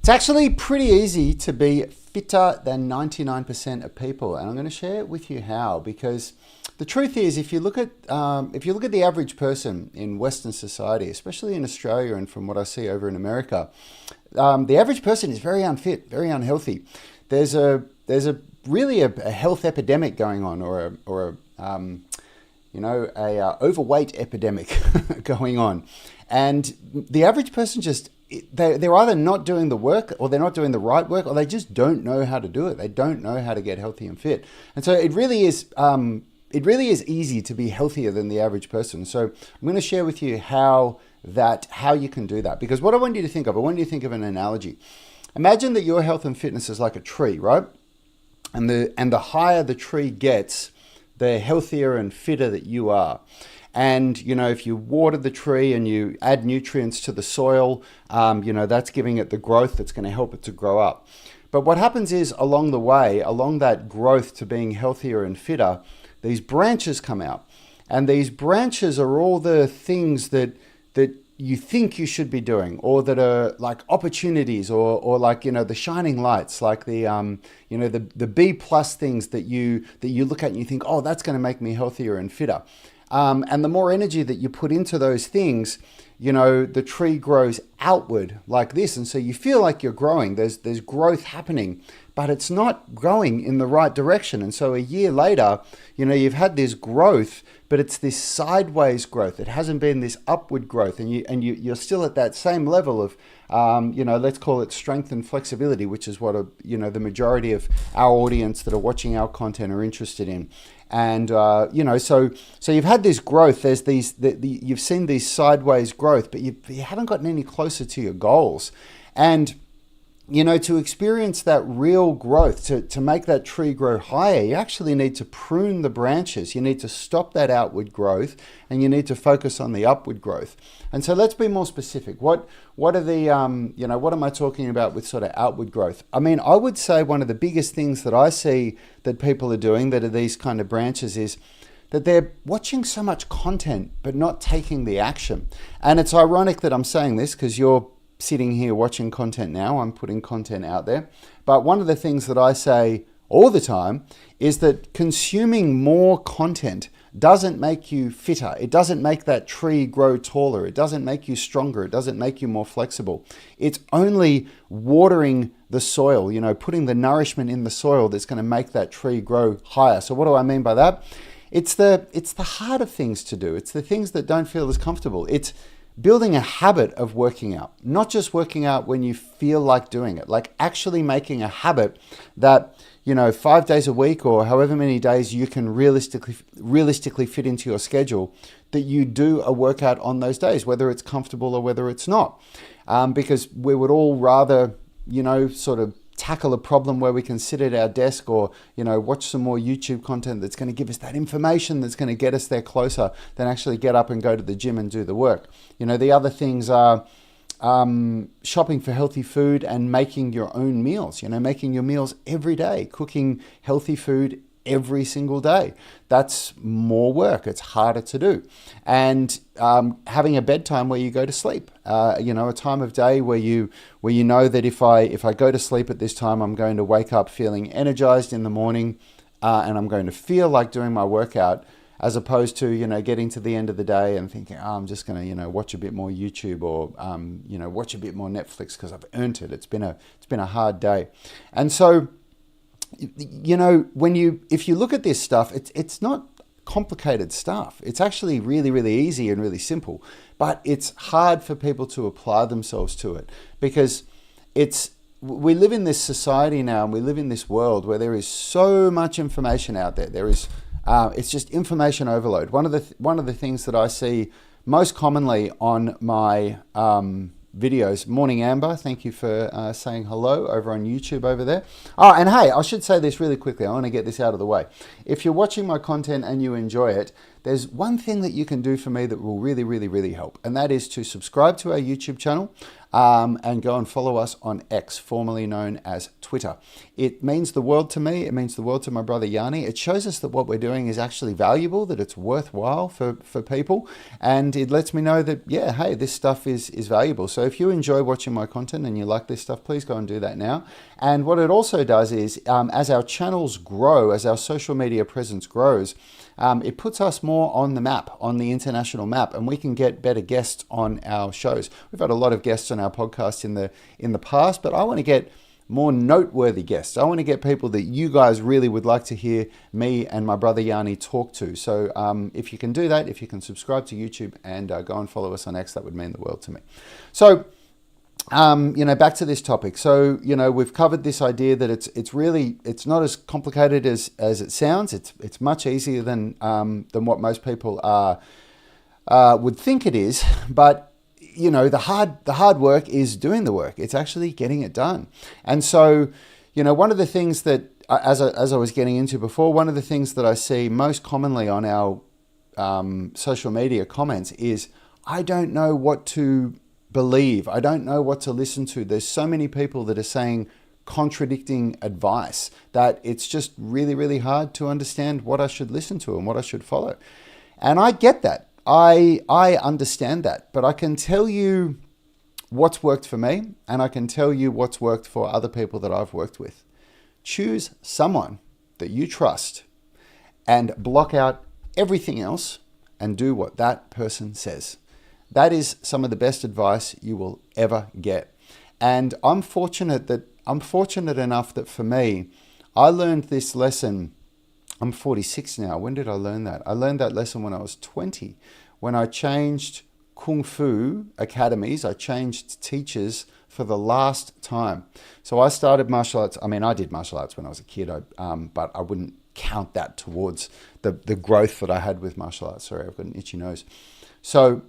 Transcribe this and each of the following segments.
It's actually pretty easy to be fitter than 99% of people, and I'm going to share with you how. Because the truth is, if you look at the average person in Western society, especially in Australia, and from what I see over in America, the average person is very unfit, very unhealthy. There's a really a health epidemic going on, or a overweight epidemic going on, and the average person just they're either not doing the work, or they're not doing the right work, or they just don't know how to do it. They don't know how to get healthy and fit. And so it really is easy to be healthier than the average person. So I'm going to share with you how you can do that. Because what I want you to think of, I want you to think of an analogy. Imagine that your health and fitness is like a tree, right? And the higher the tree gets, the healthier and fitter that you are. And, if you water the tree and you add nutrients to the soil, that's giving it the growth that's going to help it to grow up. But what happens is, along the way, along that growth to being healthier and fitter, these branches come out. And these branches are all the things that you think you should be doing, or that are like opportunities, or like, the shining lights, like the B plus things that you look at and you think, oh, that's going to make me healthier and fitter. And the more energy that you put into those things, the tree grows outward like this. And so you feel like you're growing. There's growth happening, but it's not growing in the right direction. And so a year later, you've had this growth, but it's this sideways growth. It hasn't been this upward growth. And you're still at that same level of, let's call it strength and flexibility, which is what the majority of our audience that are watching our content are interested in. And so you've had this growth. There's you've seen these sideways growth, but you haven't gotten any closer to your goals. And to experience that real growth, to make that tree grow higher, you actually need to prune the branches. You need to stop that outward growth, and you need to focus on the upward growth. And so let's be more specific. What are the what am I talking about with sort of outward growth? I mean, I would say one of the biggest things that I see that people are doing that are these kind of branches is that they're watching so much content but not taking the action. And it's ironic that I'm saying this, because you're sitting here watching content now. I'm putting content out there. But one of the things that I say all the time is that consuming more content doesn't make you fitter. It doesn't make that tree grow taller. It doesn't make you stronger. It doesn't make you more flexible. It's only watering the soil, putting the nourishment in the soil that's going to make that tree grow higher. So what do I mean by that? It's the harder things to do. It's the things that don't feel as comfortable. It's building a habit of working out, not just working out when you feel like doing it, like actually making a habit that, 5 days a week or however many days you can realistically fit into your schedule, that you do a workout on those days, whether it's comfortable or whether it's not. Because we would all rather, sort of tackle a problem where we can sit at our desk, or watch some more YouTube content that's going to give us that information that's going to get us there closer, than actually get up and go to the gym and do the work. The other things are shopping for healthy food and making your own meals, making your meals every day, cooking healthy food every single day. That's more work. It's harder to do. And having a bedtime where you go to sleep, a time of day where you know that if I go to sleep at this time, I'm going to wake up feeling energized in the morning, and I'm going to feel like doing my workout, as opposed to, getting to the end of the day and thinking, I'm just going to, watch a bit more YouTube, or, watch a bit more Netflix because I've earned it. It's been a hard day. And so, if you look at this stuff, it's not complicated stuff. It's actually really, really easy and really simple, but it's hard for people to apply themselves to it, because we live in this society now, and we live in this world where there is so much information out there. It's just information overload. One of the things that I see most commonly on my videos. Morning, Amber. Thank you for saying hello over on YouTube over there. Oh, and hey, I should say this really quickly. I want to get this out of the way. If you're watching my content and you enjoy it, there's one thing that you can do for me that will really, really, really help. And that is to subscribe to our YouTube channel and go and follow us on X, formerly known as Twitter. It means the world to me. It means the world to my brother Yanni. It shows us that what we're doing is actually valuable, that it's worthwhile for people. And it lets me know that, yeah, hey, this stuff is valuable. So if you enjoy watching my content and you like this stuff, please go and do that now. And what it also does is, as our channels grow, as our social media presence grows, it puts us more on the map, on the international map, and we can get better guests on our shows. We've had a lot of guests on our podcast in the past, but I want to get more noteworthy guests. I want to get people that you guys really would like to hear me and my brother Yanni talk to. So if you can do that, if you can subscribe to YouTube and go and follow us on X, that would mean the world to me. So back to this topic. So, we've covered this idea that it's not as complicated as it sounds. It's much easier than what most people would think it is. But, the hard work is doing the work. It's actually getting it done. And so, one of the things that, as I was getting into before, one of the things that I see most commonly on our social media comments is, I don't know what to believe. I don't know what to listen to. There's so many people that are saying contradicting advice that it's just really, really hard to understand what I should listen to and what I should follow. And I get that. I understand that. But I can tell you what's worked for me, and I can tell you what's worked for other people that I've worked with. Choose someone that you trust and block out everything else and do what that person says. That is some of the best advice you will ever get. And I'm fortunate enough that for me, I learned this lesson. I'm 46 now. When did I learn that? I learned that lesson when I was 20, when I changed Kung Fu academies. I changed teachers for the last time. So I started martial arts. I mean, I did martial arts when I was a kid, but I wouldn't count that towards the growth that I had with martial arts. Sorry, I've got an itchy nose. So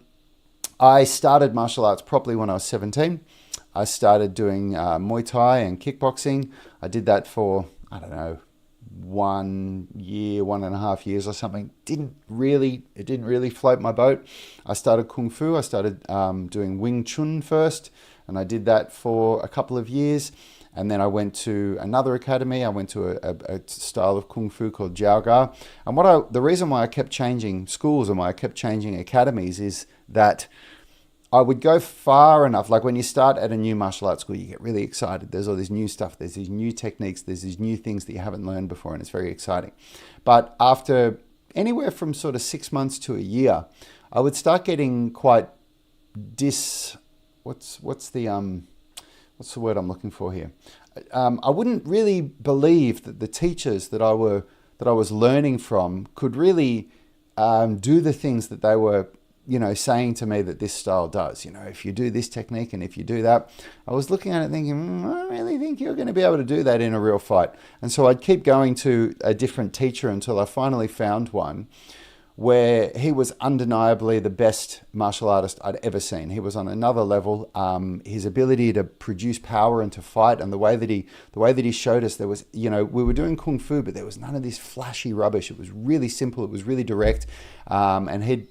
I started martial arts properly when I was 17. I started doing Muay Thai and kickboxing. I did that for, 1.5 years or something. It didn't really float my boat. I started Kung Fu. I started doing Wing Chun first, and I did that for a couple of years. And then I went to another academy. I went to a style of Kung Fu called Jiao Ga. And the reason why I kept changing schools and why I kept changing academies is that I would go far enough. Like when you start at a new martial arts school, you get really excited. There's all this new stuff. There's these new techniques. There's these new things that you haven't learned before, and it's very exciting. But after anywhere from sort of 6 months to a year, I would start getting quite what's the word I'm looking for here? I wouldn't really believe that the teachers that I was learning from could really do the things that they were saying to me that this style does. If you do this technique and if you do that, I was looking at it thinking, I don't really think you're going to be able to do that in a real fight. And so I'd keep going to a different teacher until I finally found one where he was undeniably the best martial artist I'd ever seen. He was on another level. His ability to produce power and to fight, and the way that he showed us, there was, we were doing Kung Fu, but there was none of this flashy rubbish. It was really simple. It was really direct. And he'd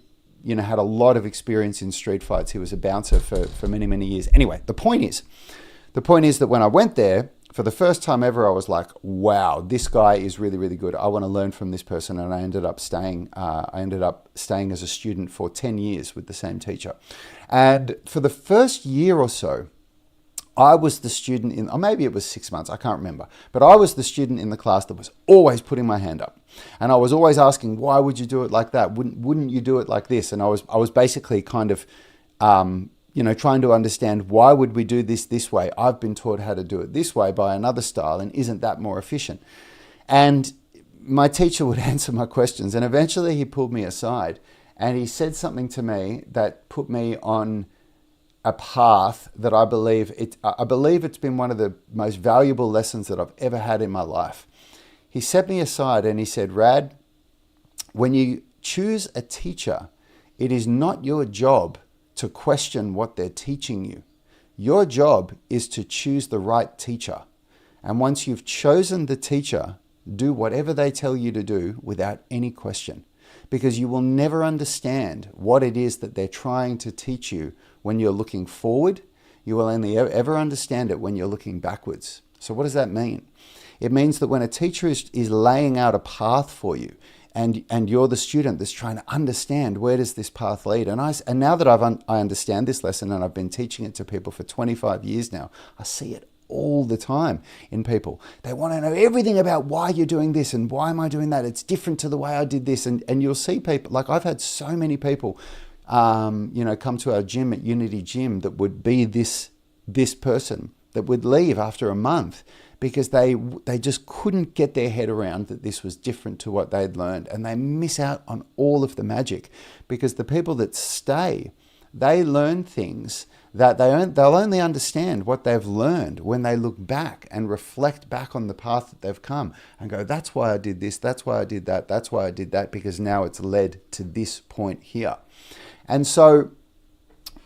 had a lot of experience in street fights. He was a bouncer for many, many years. Anyway, the point is that when I went there, for the first time ever, I was like, wow, this guy is really, really good. I want to learn from this person. And I ended up staying as a student for 10 years with the same teacher. And for the first year or so, I was the student or maybe it was 6 months, I can't remember. But I was the student in the class that was always putting my hand up. And I was always asking, why would you do it like that? Wouldn't you do it like this? And I was basically kind of, trying to understand, why would we do this way? I've been taught how to do it this way by another style, and isn't that more efficient? And my teacher would answer my questions, and eventually he pulled me aside and he said something to me that put me on a path that I believe it's been one of the most valuable lessons that I've ever had in my life. He set me aside and he said, Rad, when you choose a teacher, it is not your job to question what they're teaching you. Your job is to choose the right teacher. And once you've chosen the teacher, do whatever they tell you to do without any question. because you will never understand what it is that they're trying to teach you when you're looking forward. You will only ever understand it when you're looking backwards. So what does that mean? It means that when a teacher is laying out a path for you, and you're the student that's trying to understand, where does this path lead? And now that I understand this lesson, and I've been teaching it to people for 25 years now, I see it all the time in people. They want to know everything about why you're doing this and why am I doing that. It's different to the way I did this. And you'll see people, like I've had so many people, come to our gym at Unity Gym that would be this person that would leave after a month because they just couldn't get their head around that this was different to what they'd learned. And they miss out on all of the magic, because the people that stay, they learn things that they'll only understand what they've learned when they look back and reflect back on the path that they've come and go, that's why I did this, that's why I did that, that's why I did that, because now it's led to this point here. And so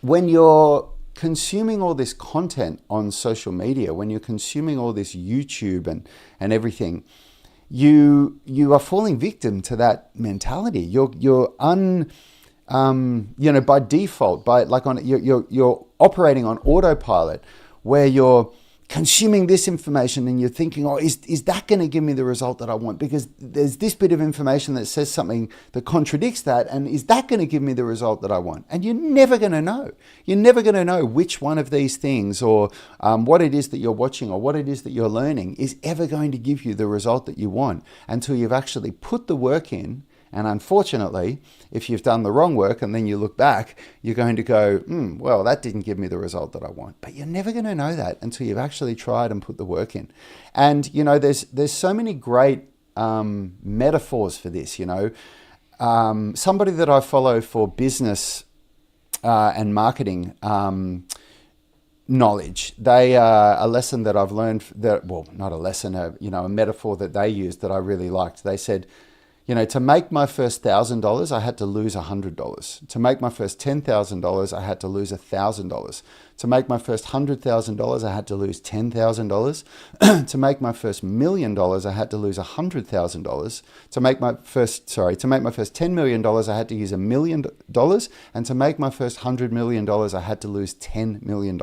when you're consuming all this content on social media, when you're consuming all this YouTube and everything, you are falling victim to that mentality. You're by default, you're operating on autopilot, where you're consuming this information and you're thinking, oh, is that going to give me the result that I want? Because there's this bit of information that says something that contradicts that, and is that going to give me the result that I want? And you're never going to know. You're never going to know which one of these things, or what it is that you're watching, or what it is that you're learning is ever going to give you the result that you want until you've actually put the work in. And unfortunately, if you've done the wrong work and then you look back, you're going to go, well, that didn't give me the result that I want. But you're never going to know that until you've actually tried and put the work in. And, there's so many great metaphors for this, Somebody that I follow for business and marketing knowledge, a lesson that I've learned, not a lesson, a metaphor that they used that I really liked. They said, to make my first $1,000, I had to lose $100. To make my first $10,000, I had to lose $1,000. To make my first $100,000, I had to lose $10,000. To make my first $1 million, I had to lose $100,000. To make my first $10 million, I had to use $1 million. And to make my first $100 million, I had to lose $10 million.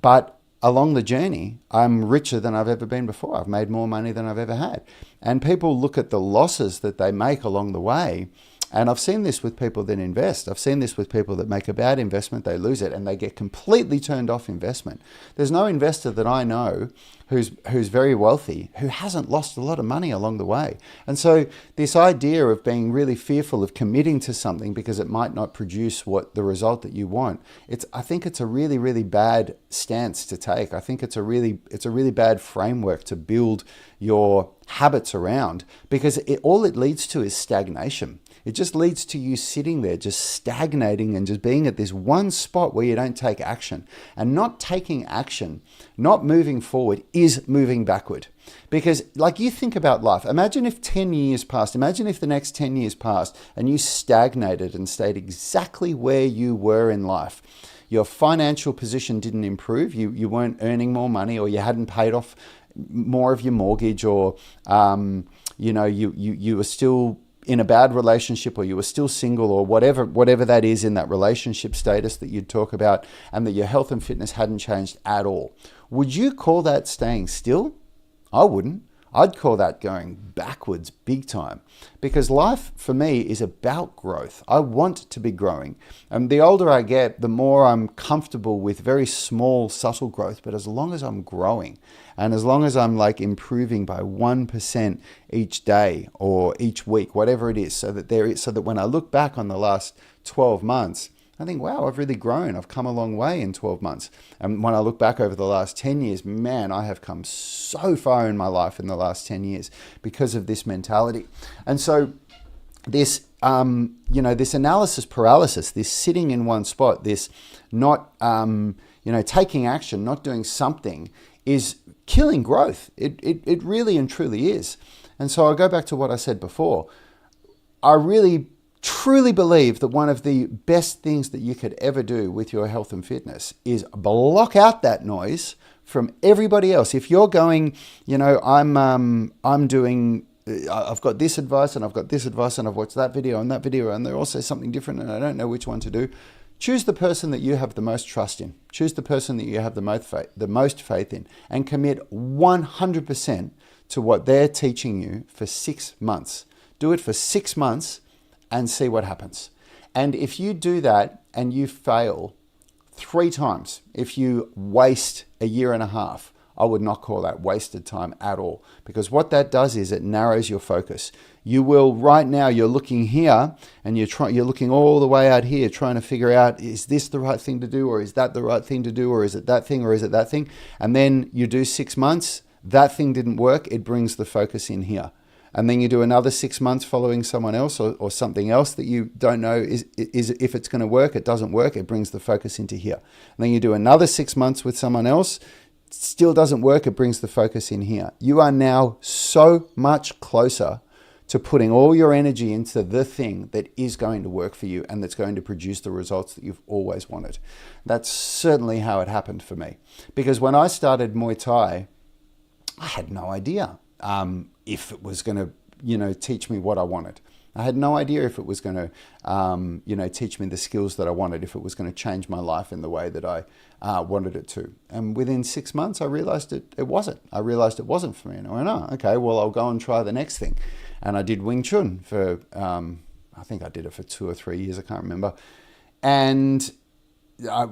But along the journey, I'm richer than I've ever been before. I've made more money than I've ever had. And people look at the losses that they make along the way. And I've seen this with people that invest. I've seen this with people that make a bad investment, they lose it, and they get completely turned off investment. There's no investor that I know who's very wealthy who hasn't lost a lot of money along the way. And so this idea of being really fearful of committing to something because it might not produce the result that you want, I think it's a really, really bad stance to take. I think it's a really bad framework to build your habits around, because all it leads to is stagnation. It just leads to you sitting there, just stagnating and just being at this one spot where you don't take action. And not taking action, not moving forward, is moving backward. Because you think about life, imagine if 10 years passed, imagine if the next 10 years passed and you stagnated and stayed exactly where you were in life. Your financial position didn't improve, you weren't earning more money, or you hadn't paid off more of your mortgage, or you were still in a bad relationship, or you were still single, or whatever that is in that relationship status that you'd talk about, and that your health and fitness hadn't changed at all. Would you call that staying still? I wouldn't. I'd call that going backwards big time, because life for me is about growth. I want to be growing. And the older I get, the more I'm comfortable with very small, subtle growth. But as long as I'm growing, and as long as I'm improving by 1% each day or each week, whatever it is, so that when I look back on the last 12 months, I think, wow, I've really grown. I've come a long way in 12 months. And when I look back over the last 10 years, man, I have come so far in my life in the last 10 years because of this mentality. And so this, this analysis paralysis, this sitting in one spot, this not, taking action, not doing something, is killing growth. It really and truly is. And so I'll go back to what I said before. I really truly believe that one of the best things that you could ever do with your health and fitness is block out that noise from everybody else. If you're going, I'm doing I've got this advice and I've got this advice and I've watched that video and they all say something different and I don't know which one to do. Choose the person that you have the most trust in. Choose the person that you have the most faith in, and commit 100% to what they're teaching you for 6 months. Do it for 6 months and see what happens. And if you do that and you fail 3 times, if you waste a year and a half, I would not call that wasted time at all, because what that does is it narrows your focus. You will, right now, you're looking here and you're looking all the way out here trying to figure out, is this the right thing to do, or is that the right thing to do, or is it that thing, or is it that thing? And then you do 6 months, that thing didn't work, it brings the focus in here. And then you do another 6 months following someone else or something else that you don't know is if it's going to work, it doesn't work, it brings the focus into here. And then you do another 6 months with someone else, still doesn't work, it brings the focus in here. You are now so much closer to putting all your energy into the thing that is going to work for you and that's going to produce the results that you've always wanted. That's certainly how it happened for me. Because when I started Muay Thai, I had no idea if it was going to, teach me what I wanted. I had no idea if it was going to, teach me the skills that I wanted, if it was going to change my life in the way that I wanted it to. And within 6 months, I realized it wasn't. I realized it wasn't for me. And I went, oh, okay, well, I'll go and try the next thing. And I did Wing Chun for, I think I did it for 2 or 3 years, I can't remember. And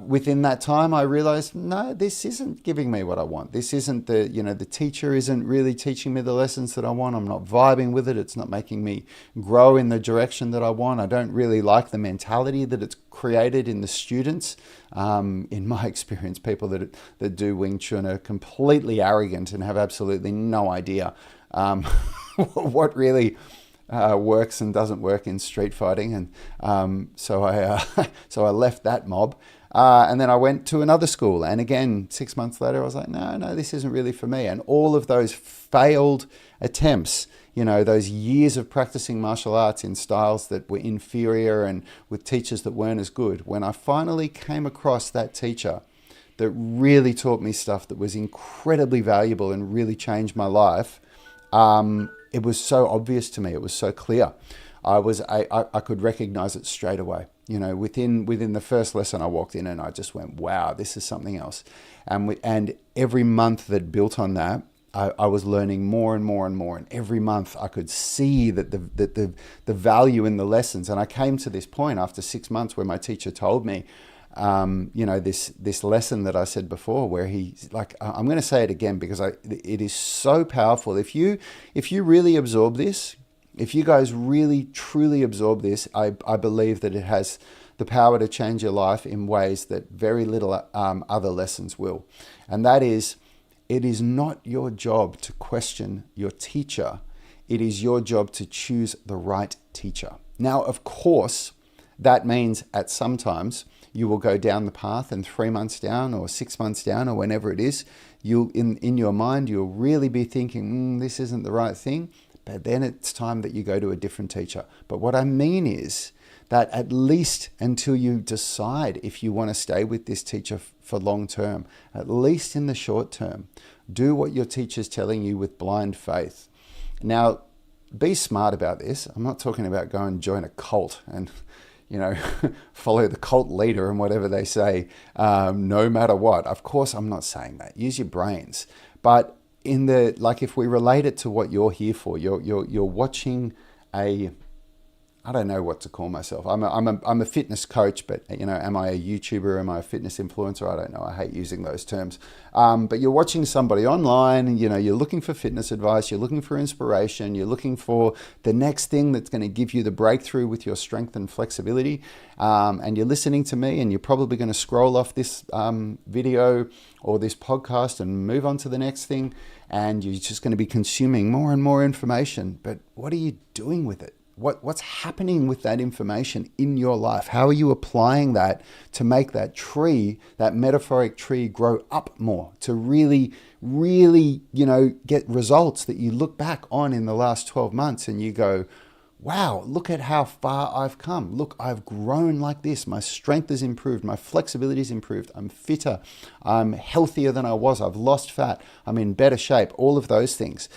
within that time, I realized, no, this isn't giving me what I want. This isn't the teacher isn't really teaching me the lessons that I want. I'm not vibing with it. It's not making me grow in the direction that I want. I don't really like the mentality that it's created in the students. In my experience, people that do Wing Chun are completely arrogant and have absolutely no idea what really works and doesn't work in street fighting, and so I left that mob, and then I went to another school, and again 6 months later I was like, no, this isn't really for me. And all of those failed attempts, those years of practicing martial arts in styles that were inferior and with teachers that weren't as good, when I finally came across that teacher that really taught me stuff that was incredibly valuable and really changed my life, it was so obvious to me. It was so clear. I could recognize it straight away. Within the first lesson I walked in and I just went, wow, this is something else. And every month that built on that, I was learning more and more and more. And every month I could see that the value in the lessons. And I came to this point after 6 months where my teacher told me, this lesson that I said before, where he's like, I'm going to say it again because it is so powerful. If you really absorb this, if you guys really truly absorb this, I believe that it has the power to change your life in ways that very little other lessons will. And that is, it is not your job to question your teacher. It is your job to choose the right teacher. Now, of course, that means at some times you will go down the path, and 3 months down or 6 months down or whenever it is, you'll in your mind, you'll really be thinking, this isn't the right thing. But then it's time that you go to a different teacher. But what I mean is that at least until you decide if you want to stay with this teacher for long term, at least in the short term, do what your teacher's telling you with blind faith. Now, be smart about this. I'm not talking about go and join a cult and follow the cult leader and whatever they say, no matter what. Of course, I'm not saying that. Use your brains. But if we relate it to what you're here for, you're watching I don't know what to call myself. I'm a fitness coach, but am I a YouTuber? Am I a fitness influencer? I don't know. I hate using those terms. But you're watching somebody online, and you're looking for fitness advice. You're looking for inspiration. You're looking for the next thing that's going to give you the breakthrough with your strength and flexibility. And you're listening to me, and you're probably going to scroll off this video or this podcast and move on to the next thing. And you're just going to be consuming more and more information. But what are you doing with it? What's happening with that information in your life? How are you applying that to make that tree, that metaphoric tree, grow up more, to really, really, get results that you look back on in the last 12 months and you go, wow, look at how far I've come. Look, I've grown like this. My strength has improved. My flexibility has improved. I'm fitter. I'm healthier than I was. I've lost fat. I'm in better shape. All of those things.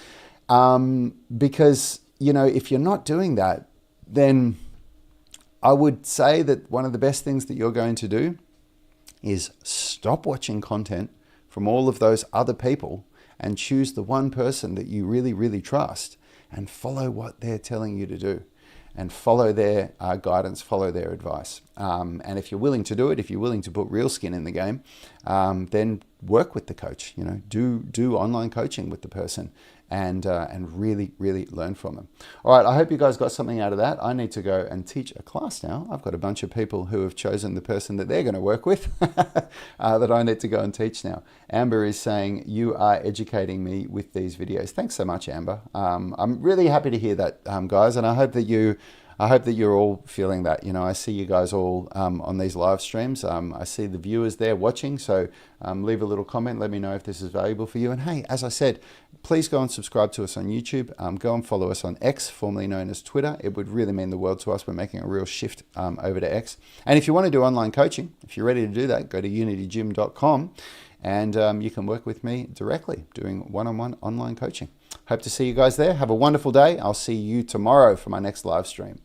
Because, you know, if you're not doing that, then I would say that one of the best things that you're going to do is stop watching content from all of those other people and choose the one person that you really, really trust and follow what they're telling you to do, and follow their guidance, follow their advice. And if you're willing to do it, if you're willing to put real skin in the game, then work with the coach. You know, do online coaching with the person, and really, really learn from them. All right, I hope you guys got something out of that. I need to go and teach a class now. I've got a bunch of people who have chosen the person that they're going to work with that I need to go and teach now. Amber is saying, you are educating me with these videos. Thanks so much, Amber. I'm really happy to hear that, guys, and I hope that you're all feeling that. You know, I see you guys all on these live streams. I see the viewers there watching, so leave a little comment. Let me know if this is valuable for you. And hey, as I said, please go and subscribe to us on YouTube. Go and follow us on X, formerly known as Twitter. It would really mean the world to us. We're making a real shift over to X. And if you want to do online coaching, if you're ready to do that, go to unitygym.com and you can work with me directly doing one-on-one online coaching. Hope to see you guys there. Have a wonderful day. I'll see you tomorrow for my next live stream.